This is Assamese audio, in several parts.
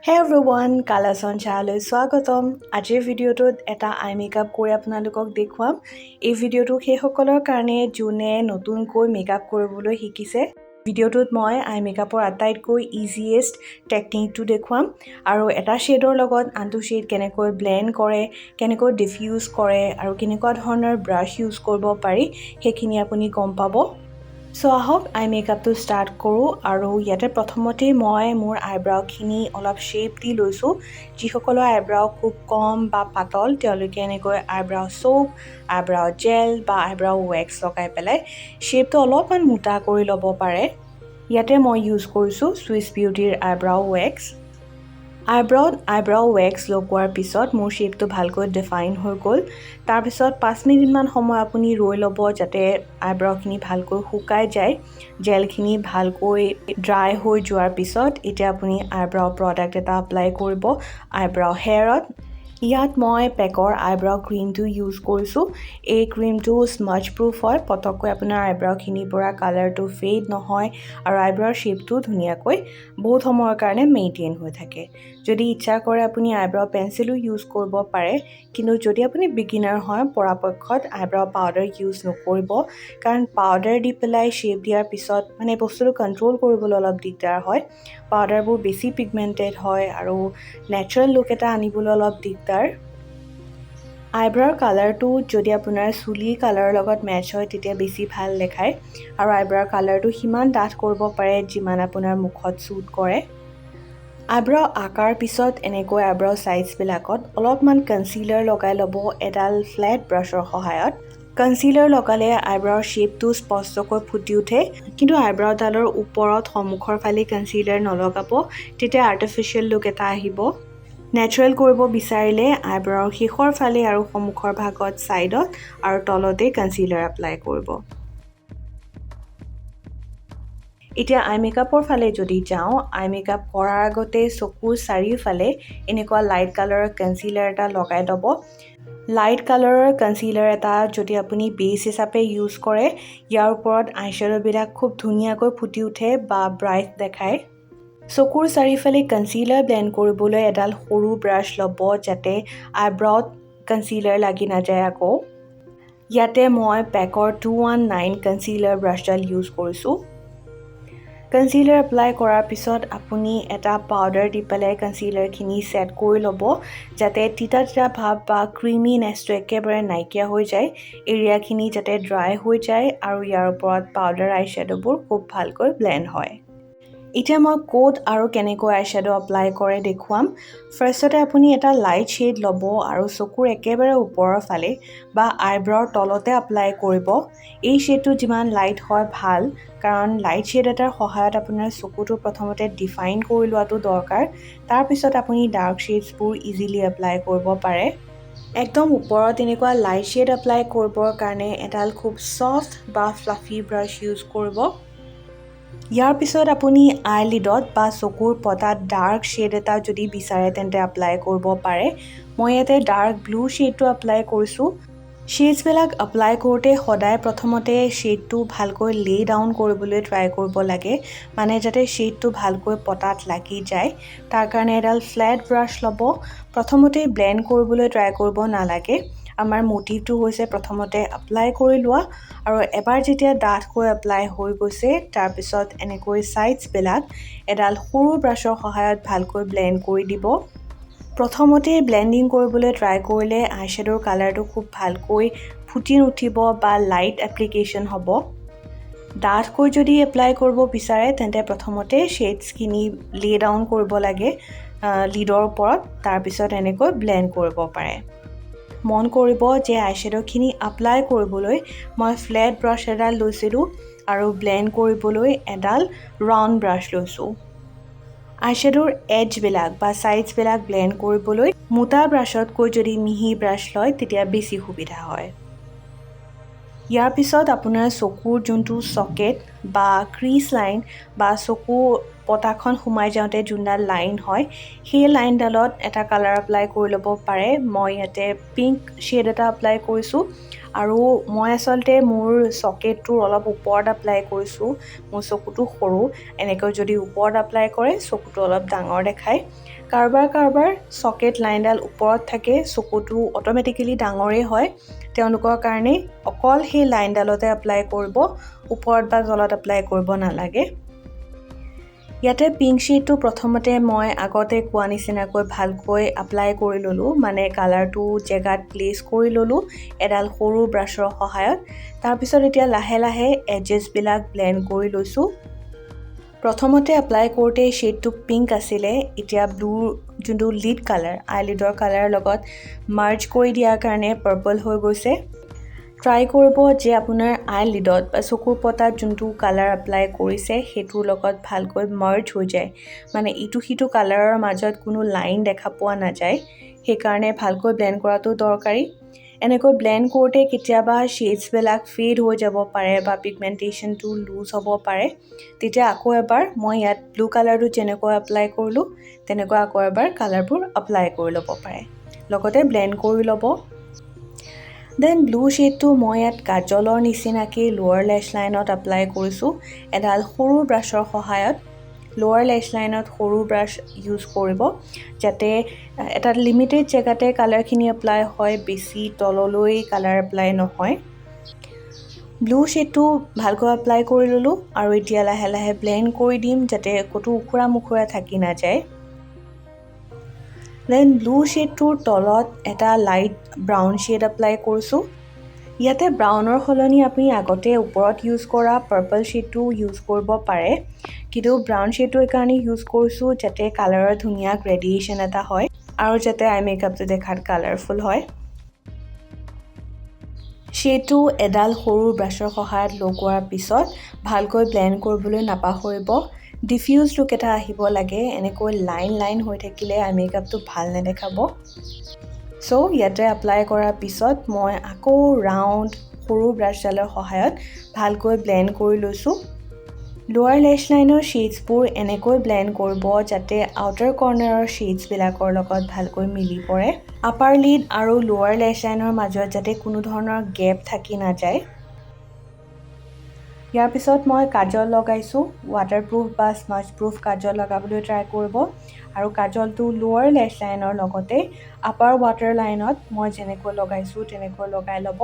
Hey everyone, Kalason Channel স্বাগতম। আজিৰ ভিডিঅ'টোত এটা আই মেকআপ কৰি আপোনালোকক দেখুৱাম। এই ভিডিঅ'টো সেইসকলৰ কাৰণে যোনে নতুনকৈ মেকআপ কৰিবলৈ শিকিছে। ভিডিঅ'টোত মই আই মেকআপৰ আটাইতকৈ ইজিয়েষ্ট টেকনিকটো দেখুৱাম আৰু এটা শেডৰ লগত আনটো শেড কেনেকৈ ব্লেন্ড কৰে, কেনেকৈ ডিফিউজ কৰে আৰু কেনেকুৱা ধৰণৰ ব্ৰাছ ইউজ কৰিব পাৰি সেইখিনি আপুনি গম পাব। সো আহক আই মেকআপটো ষ্টাৰ্ট কৰোঁ আৰু ইয়াতে প্ৰথমতে মই মোৰ আইব্ৰাউখিনি অলপ শ্বেপ দি লৈছোঁ। যিসকলৰ আইব্ৰাউ খুব কম বা পাতল তেওঁলোকে এনেকৈ আইব্ৰাউ সোপ, আইব্ৰাউ জেল বা আইব্ৰাউ ৱেক্স লগাই পেলাই শ্বেপটো অলপমান মোটা কৰি ল'ব পাৰে। ইয়াতে মই ইউজ কৰিছোঁ চুইচ বিউটিৰ আইব্ৰাউ ৱেক্স। আইব্ৰাউত আইব্ৰাউ ৱেক্স লগোৱাৰ পিছত মোৰ শ্বেপটো ভালকৈ ডিফাইন হৈ গ'ল। তাৰপিছত 5 মিনিটমান সময় আপুনি ৰৈ ল'ব যাতে আইব্ৰাউখিনি ভালকৈ শুকাই যায়। জেলখিনি ভালকৈ ড্ৰাই হৈ যোৱাৰ পিছত এতিয়া আপুনি আইব্ৰাউ প্ৰডাক্ট এটা এপ্লাই কৰিব আইব্ৰাউ হেয়াৰত। ইয়াত মই পেকৰ আইব্ৰাউ ক্ৰীমটো ইউজ কৰিছোঁ। এই ক্ৰীমটো স্মাচ প্ৰুফ হয়, পটককৈ আপোনাৰ আইব্ৰাউখিনিৰ পৰা কালাৰটো ফেড নহয় আৰু আইব্ৰাউৰ শ্বেপটো ধুনীয়াকৈ বহুত সময়ৰ কাৰণে মেইনটেইন হৈ থাকে। যদি ইচ্ছা কৰে আপুনি আইব্ৰাউ পেঞ্চিলো ইউজ কৰিব পাৰে, কিন্তু যদি আপুনি বিগিনাৰ হয় পৰাপক্ষত আইব্ৰাউ পাউডাৰ ইউজ নকৰিব, কাৰণ পাউডাৰ দি পেলাই শ্বেপ দিয়াৰ পিছত বস্তুটো কণ্ট্ৰল কৰিবলৈ অলপ দিগদাৰ হয়। পাউডাৰবোৰ বেছি পিগমেণ্টেড হয় আৰু নেচাৰেল লুক এটা আনিবলৈ অলপ দিগদাৰ। আইব্ৰাউৰ কালাৰটো যদি আপোনাৰ চুলিৰ কালাৰৰ লগত মেচ হয় তেতিয়া বেছি ভাল দেখায় আৰু আইব্ৰাউৰ কালাৰটো সিমান ডাঠ কৰিব পাৰে যিমান আপোনাৰ মুখত চুট কৰে। আইব্ৰাউ আঁকাৰ পিছত এনেকৈ আইব্ৰাউ চাইডছবিলাকত অলপমান কনচিলাৰ লগাই ল'ব এডাল ফ্লেট ব্ৰাছৰ সহায়ত। কনচিলাৰ লগালে আইব্ৰাউৰ শ্বেপটো স্পষ্টকৈ ফুটি উঠে, কিন্তু আইব্ৰাউডালৰ ওপৰত সন্মুখৰ ফালে কনচিলাৰ নলগাব, তেতিয়া আৰ্টিফিচিয়েল লুক এটা আহিব। নেচাৰেল কৰিব বিচাৰিলে আইব্ৰাউৰ শেষৰ ফালে আৰু সন্মুখৰ ভাগত ছাইডত আৰু তলতে কনচিলাৰ এপ্লাই কৰিব। এতিয়া আই মেকআপৰ ফালে যদি যাওঁ, আই মেকআপ কৰাৰ আগতে চকুৰ চাৰিওফালে এনেকুৱা লাইট কালাৰৰ কনচিলাৰ এটা লগাই ল'ব। লাইট কালাৰৰ কনচিলাৰ এটা যদি আপুনি বেছ হিচাপে ইউজ কৰে, ইয়াৰ ওপৰত আইশ্বেডোবিলাক খুব ধুনীয়াকৈ ফুটি উঠে বা ব্ৰাইট দেখায়। চকুৰ চাৰিওফালে কনচিলাৰ ব্লেণ্ড কৰিবলৈ এডাল সৰু ব্ৰাছ ল'ব যাতে আইব্ৰাউত কনচিলাৰ লাগি নাযায় আকৌ। ইয়াতে মই পেকৰ 219 কনচিলাৰ ব্ৰাছডাল ইউজ কৰিছোঁ। কনচিলাৰ এপ্লাই কৰাৰ পিছত আপুনি এটা পাউডাৰ দি পেলাই কনচিলাৰখিনি ছেট কৰি ল'ব যাতে তিতা তিতা ভাৱ বা ক্ৰিমিনেছটো একেবাৰে নাইকিয়া হৈ যায়। এৰিয়াখিনি যাতে ড্ৰাই হৈ যায় আৰু ইয়াৰ ওপৰত পাউডাৰ আইশ্বেডোবোৰ খুব ভালকৈ ব্লেণ্ড হয়। এতিয়া মই ক'ত আৰু কেনেকৈ আইশ্বেডো এপ্লাই কৰে দেখুৱাম। ফাৰ্ষ্টতে আপুনি এটা লাইট শ্বেড ল'ব আৰু চকুৰ একেবাৰে ওপৰৰ ফালে বা আইব্ৰাউৰ তলতে এপ্লাই কৰিব। এই শ্বেডটো যিমান লাইট হয় ভাল, কাৰণ লাইট শ্বেড এটাৰ সহায়ত আপোনাৰ চকুটো প্ৰথমতে ডিফাইন কৰি লোৱাটো দৰকাৰ। তাৰপিছত আপুনি ডাৰ্ক শ্বেডছবোৰ ইজিলি এপ্লাই কৰিব পাৰে। একদম ওপৰত এনেকুৱা লাইট শ্বেড এপ্লাই কৰিবৰ কাৰণে এডাল খুব ছফ্ট বা ফ্লাফি ব্ৰাছ ইউজ কৰিব। ইয়াৰ পিছত আপুনি আইলিডত বা চকুৰ পতাত ডাৰ্ক শ্বেড এটা যদি বিচাৰে তেন্তে এপ্লাই কৰিব পাৰে। মই ইয়াতে ডাৰ্ক ব্লু শ্বেডটো এপ্লাই কৰিছোঁ। শ্বেডছবিলাক এপ্লাই কৰোঁতে সদায় প্ৰথমতে শ্বেডটো ভালকৈ লে ডাউন কৰিবলৈ ট্ৰাই কৰিব লাগে, যাতে শ্বেডটো ভালকৈ পতাত লাগি যায়। তাৰ কাৰণে এডাল ফ্লেট ব্ৰাছ ল'ব। প্ৰথমতে ব্লেণ্ড কৰিবলৈ ট্ৰাই কৰিব নালাগে। আমাৰ মটিভটো হৈছে প্ৰথমতে এপ্লাই কৰি লোৱা আৰু এবাৰ যেতিয়া ডাঠকৈ এপ্লাই হৈ গৈছে তাৰপিছত এনেকৈ ছাইডছবিলাক এডাল সৰু ব্ৰাছৰ সহায়ত ভালকৈ ব্লেণ্ড কৰি দিব। প্ৰথমতে ব্লেণ্ডিং কৰিবলৈ ট্ৰাই কৰিলে আইশ্বেডোৰ কালাৰটো খুব ভালকৈ ফুটি নুঠিব বা লাইট এপ্লিকেশ্যন হ'ব। ডাঠকৈ যদি এপ্লাই কৰিব বিচাৰে তেন্তে প্ৰথমতে শ্বেডছখিনি লে ডাউন কৰিব লাগে লিডৰ ওপৰত, তাৰপিছত এনেকৈ ব্লেণ্ড কৰিব পাৰে। মন কৰিব যে আইশ্বেডোখিনি এপ্লাই কৰিবলৈ মই ফ্লেট ব্ৰাছ এডাল লৈছিলোঁ আৰু ব্লেণ্ড কৰিবলৈ এডাল ৰাউণ্ড ব্ৰাছ লৈছোঁ। আইশ্বেডোৰ এডজবিলাক বা ছাইডছবিলাক ব্লেণ্ড কৰিবলৈ মোটা ব্ৰাছতকৈ যদি মিহি ব্ৰাছ লয় তেতিয়া বেছি সুবিধা হয়। ইয়াৰ পিছত আপোনাৰ চকুৰ যোনটো চকেট বা ক্ৰিজ লাইন বা চকু পতাখন সোমাই যাওঁতে যোনডাল লাইন হয় সেই লাইনডালত এটা কালাৰ এপ্লাই কৰি ল'ব পাৰে মই ইয়াতে পিংক শেড এটা এপ্লাই কৰিছোঁ আৰু মই আচলতে মোৰ সকেটটোৰ অলপ ওপৰত এপ্লাই কৰিছোঁ মোৰ চকুটো সৰু এনেকৈ যদি ওপৰত এপ্লাই কৰে চকুটো অলপ ডাঙৰ দেখায় কাৰবাৰ সকেট লাইনডাল ওপৰত থাকে চকুটো অটোমেটিক্যালি ডাঙৰেই হয় তেওঁলোকৰ কাৰণে অকল সেই লাইনডালতে এপ্লাই কৰিব ওপৰত বা তলত এপ্লাই কৰিব নালাগে ইয়াতে পিংক শেডটো প্ৰথমতে মই আগতে কোৱা নিচিনাকৈ ভালকৈ এপ্লাই কৰি ললোঁ মানে কালাৰটো জেগাত প্লেস কৰি ললোঁ এডাল সৰু ব্ৰাছৰ সহায়ত তাৰ পিছত এতিয়া লাহে লাহে এজেছ বিলাক ব্লেন্ড কৰি লৈছোঁ প্ৰথমতে এপ্লাই কৰোঁতে শেডটো পিংক আছিলে এতিয়া ব্লু যোনটো লিড কালাৰ আইলিডৰ কালাৰ লগত মাৰ্জ কৰি দিয়াৰ কাৰণে পাৰ্পল হৈ গৈছে ট্ৰাই কৰিব যে আপোনাৰ আইলিডত বা চকুৰ পতাত যোনটো কালাৰ এপ্লাই কৰিছে হেতুৰ লগত ভালকৈ মাৰ্জ হৈ যায় মানে ইটো হিটো কালাৰৰ মাজত কোনো লাইন দেখা পোৱা নাযায় সেই কাৰণে ভালকৈ ব্লেন্ড কৰাটো দৰকাৰী এনেকৈ ব্লেন্ড কৰোঁতে কেতিয়াবা শেডছ বিলাক ফেড হৈ যাব পাৰে বা পিগমেন্টেশনটো লুজ হ'ব পাৰে তেতিয়া আকৌ এবাৰ মই ইয়াত ব্লু কালাৰটো যেনেকৈ এপ্লাই কৰিলোঁ তেনেকৈ আকৌ এবাৰ কালাৰবোৰ এপ্লাই কৰি ল'ব পাৰে লগতে ব্লেন্ড কৰি ল'ব দেন ব্লু শেডটো মই ইয়াত কাজলৰ নিচিনাকৈ লোৱাৰ লেছ লাইনত এপ্লাই কৰিছোঁ এডাল সৰু ব্ৰাছৰ সহায়ত লোৱাৰ লেছ লাইনত সৰু ব্ৰাছ ইউজ কৰিব যাতে এটা লিমিটেড জেগাতে কালাৰখিনি এপ্লাই হয় বেছি তললৈ কালাৰ এপ্লাই নহয় ব্লু শেডটো ভালকৈ এপ্লাই কৰি ললোঁ আৰু এতিয়া লাহে লাহে ব্লেন্ড কৰি দিম যাতে ক'তো উখুৰা মুখুৰা থাকি নাযায় দেন ব্লু শেডটোৰ তলত এটা লাইট ব্ৰাউন শেড এপ্লাই কৰিছোঁ ইয়াতে ব্ৰাউনৰ সলনি আপুনি আগতে ওপৰত ইউজ কৰা পাৰ্পল শেডটো ইউজ কৰিব পাৰে কিন্তু ব্ৰাউন শেডটো এইকাৰণে ইউজ কৰিছোঁ যাতে কালাৰৰ ধুনীয়া গ্ৰেডিয়েশ্যন এটা হয় আৰু যাতে আই মেকআপটো দেখাত কালাৰফুল হয় শেডটো এডাল সৰু ব্ৰাছৰ সহায়ত লগোৱাৰ পিছত ভালকৈ ব্লেন্ড কৰিবলৈ নাপাহৰিব ডিফিউজ লুক এটা আহিব লাগে এনেকৈ লাইন হৈ থাকিলে আই মেকআপটো ভাল নেদেখাব সো ইয়াতে এপ্লাই কৰাৰ পিছত মই আকৌ ৰাউণ্ড সৰু ব্ৰাছডালৰ সহায়ত ভালকৈ ব্লেন্ড কৰি লৈছোঁ লোৱাৰ লেছ লাইনৰ শেডছবোৰ এনেকৈ ব্লেন্ড কৰিব যাতে আউটাৰ কৰ্নাৰৰ শেডছবিলাকৰ লগত ভালকৈ মিলি পৰে আপাৰ লিড আৰু লোৱাৰ লেছ লাইনৰ মাজত যাতে কোনো ধৰণৰ গেপ থাকি নাযায় ইয়াৰ পিছত মই কাজল লগাইছোঁ ৱাটাৰপ্ৰুফ বা স্মাজ প্ৰুফ কাজল লগাবলৈ ট্ৰাই কৰিব আৰু কাজলটো লোৱাৰ লেছ লাইনৰ লগতে আপাৰ ৱাটাৰ লাইনত মই যেনেকৈ লগাইছোঁ তেনেকৈ লগাই ল'ব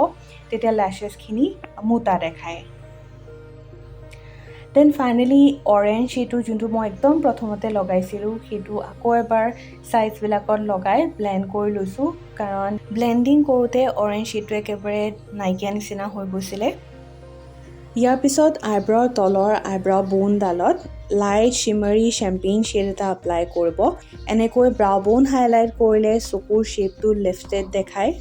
তেতিয়া লেছেছখিনি মোটা দেখায় দেন ফাইনেলি অৰেঞ্জ শেডটো যোনটো মই একদম প্ৰথমতে লগাইছিলোঁ সেইটো আকৌ এবাৰ সাইডবিলাকত লগাই ব্লেন্ড কৰি লৈছোঁ কাৰণ ব্লেন্ডিং কৰোঁতে অৰেঞ্জ শেডটো একেবাৰে নাইকিয়া নিচিনা হৈ গৈছিলে ইয়াৰ পিছত আইব্ৰৰ তলৰ আইব্ৰাও বোনডালত লাইট শিমাৰী চেম্পেইন শেড এটা এপ্লাই কৰিব এনেকৈ ব্ৰাও বোন হাইলাইট কৰিলে চকুৰ শেপটো লিফটেড দেখায়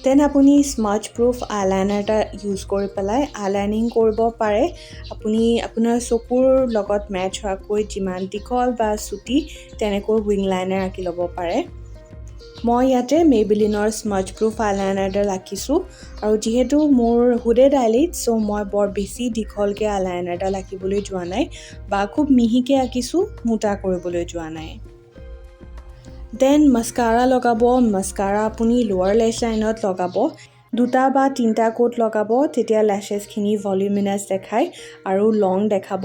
দেন আপুনি স্মাজ প্ৰুফ আইলাইনাৰ এটা ইউজ কৰি পেলাই আইলাইনিং কৰিব পাৰে আপুনি আপোনাৰ চকুৰ লগত মেচ হোৱাকৈ যিমান দীঘল বা চুটি তেনেকৈ উইং লাইনাৰ আঁকি ল'ব পাৰে মই ইয়াতে মেবেলিনৰ স্মাজ প্ৰুফ আইলাইনাৰ এটা ৰাখিছোঁ আৰু যিহেতু মোৰ হুডেড আইলিড সো মই বৰ বেছি দীঘলকৈ আইলাইনাৰ এটা আঁকিবলৈ যোৱা নাই বা খুব মিহিকৈ আঁকিছোঁ মোটা কৰিবলৈ যোৱা নাই দেন মাস্কাৰা লগাব মাস্কাৰা আপুনি লোৱাৰ লেছ লাইনত লগাব দুটা বা তিনিটা কোট লগাব তেতিয়া লেছেছখিনি ভলিউমিনাছ দেখায় আৰু লং দেখাব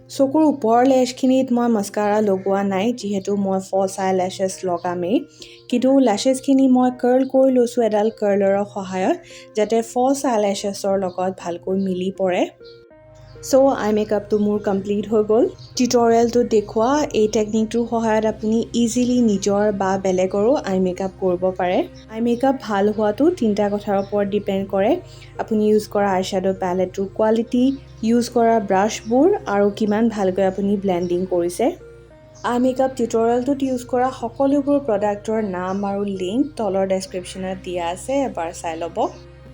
চকুৰ ওপৰৰ লেছখিনিত মই মাস্কাৰা লগোৱা নাই যিহেতু মই ফলছ আই লেছেছ লগামেই কিন্তু লেছেছখিনি মই কাৰ্ল কৰি লৈছোঁ এডাল কাৰ্লাৰৰ সহায়ত যাতে ফলছ আই লেছেছৰ লগত ভালকৈ মিলি পৰে সো আই মেকআপটো মোৰ কমপ্লিট হৈ গ'ল টিউটৰিয়েলটোত দেখুওৱা এই টেকনিকটোৰ সহায়ত আপুনি ইজিলি নিজৰ বা বেলেগৰো আই মেকআপ কৰিব পাৰে আই মেকআপ ভাল হোৱাটো তিনিটা কথাৰ ওপৰত ডিপেণ্ড কৰে আপুনি ইউজ কৰা আইশ্যাডো পেলেটটোৰ কোৱালিটি ইউজ কৰা ব্ৰাছবোৰ আৰু কিমান ভালকৈ আপুনি ব্লেন্ডিং কৰিছে আই মেকআপ টিউটৰিয়েলটোত ইউজ কৰা সকলোবোৰ প্ৰডাক্টৰ নাম আৰু লিংক তলৰ ডেছক্ৰিপশ্যনত দিয়া আছে এবাৰ চাই ল'ব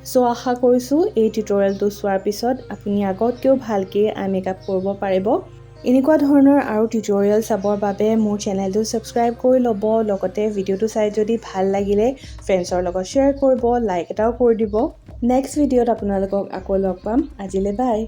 সো আশা কৰিছোঁ এই টিউটৰিয়েলটো চোৱাৰ পিছত আপুনি আগতকৈও ভালকৈ আই মেকআপ কৰিব পাৰিব এনেকুৱা ধৰণৰ আৰু টিউটৰিয়েল চাবৰ বাবে মোৰ চেনেলটো ছাবস্ক্ৰাইব কৰি ল'ব লগতে ভিডিঅ'টো চাই যদি ভাল লাগিলে ফ্ৰেণ্ডছৰ লগত শ্বেয়াৰ কৰিব লাইক এটাও কৰি দিব নেক্সট ভিডিঅ'ত আপোনালোকক আকৌ লগ পাম আজিলৈ বাই